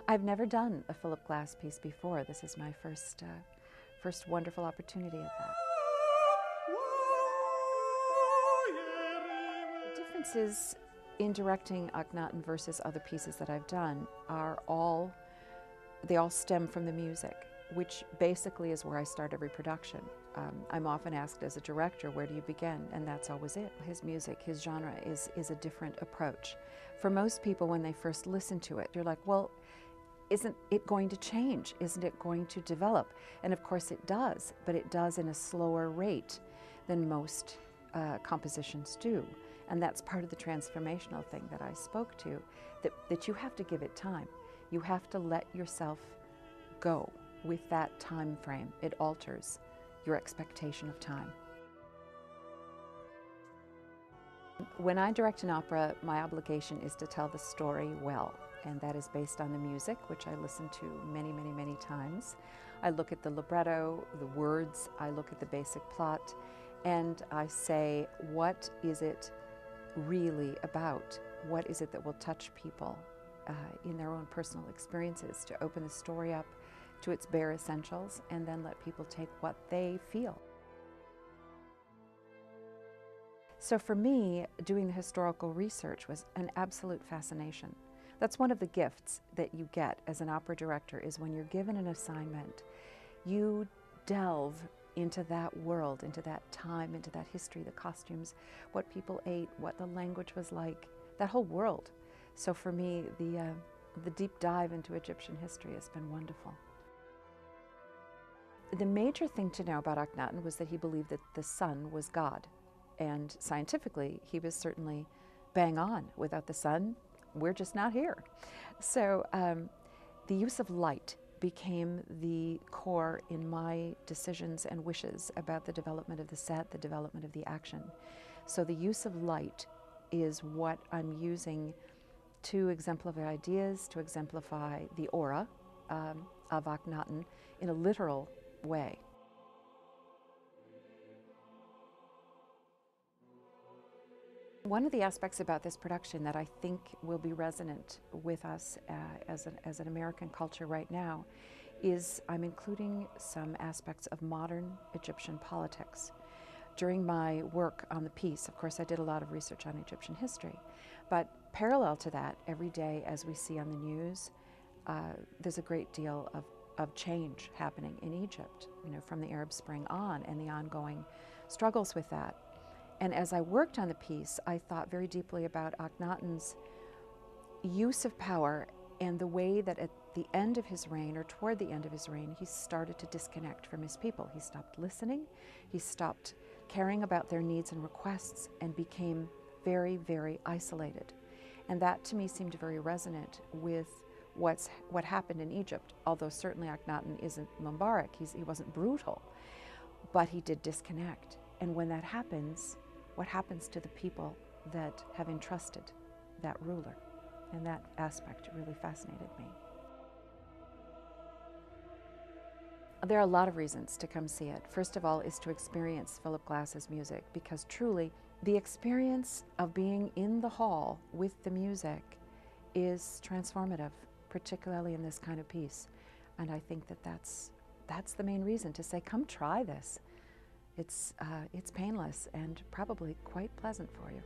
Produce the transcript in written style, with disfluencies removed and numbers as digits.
I've never done a Philip Glass piece before. This is my first wonderful opportunity at that. The differences in directing Akhnaten versus other pieces that I've done they all stem from the music, which basically is where I start every production. I'm often asked as a director, where do you begin? And that's always it. His music, his genre is a different approach. For most people, when they first listen to it, you're like, well, isn't it going to change? Isn't it going to develop? And of course it does, but it does in a slower rate than most compositions do. And that's part of the transformational thing that I spoke to, that you have to give it time. You have to let yourself go with that time frame. It alters your expectation of time. When I direct an opera, my obligation is to tell the story well, and that is based on the music, which I listen to many, many, many times. I look at the libretto, the words, I look at the basic plot, and I say, what is it really about? What is it that will touch people in their own personal experiences, to open the story up to its bare essentials and then let people take what they feel. So for me, doing the historical research was an absolute fascination. That's one of the gifts that you get as an opera director, is when you're given an assignment, you delve into that world, into that time, into that history, the costumes, what people ate, what the language was like, that whole world. So for me, the deep dive into Egyptian history has been wonderful. The major thing to know about Akhnaten was that he believed that the sun was God. And scientifically, he was certainly bang on. Without the sun, we're just not here. So the use of light became the core in my decisions and wishes about the development of the set, the development of the action. So the use of light is what I'm using to exemplify ideas, to exemplify the aura of Akhnaten in a literal way. One of the aspects about this production that I think will be resonant with us as an American culture right now is I'm including some aspects of modern Egyptian politics. During my work on the piece, of course, I did a lot of research on Egyptian history, but parallel to that, every day as we see on the news, there's a great deal of change happening in Egypt, from the Arab Spring on and the ongoing struggles with that. And as I worked on the piece, I thought very deeply about Akhnaten's use of power and the way that at the end of his reign, or toward the end of his reign, he started to disconnect from his people. He stopped listening, he stopped caring about their needs and requests, and became very, very isolated. And that to me seemed very resonant with what happened in Egypt, although certainly Akhnaten isn't Mubarak, he wasn't brutal, but he did disconnect. And when that happens, what happens to the people that have entrusted that ruler? And that aspect really fascinated me. There are a lot of reasons to come see it. First of all is to experience Philip Glass's music, because truly the experience of being in the hall with the music is transformative, particularly in this kind of piece. And I think that that's the main reason to say, come try this. It's painless and probably quite pleasant for you.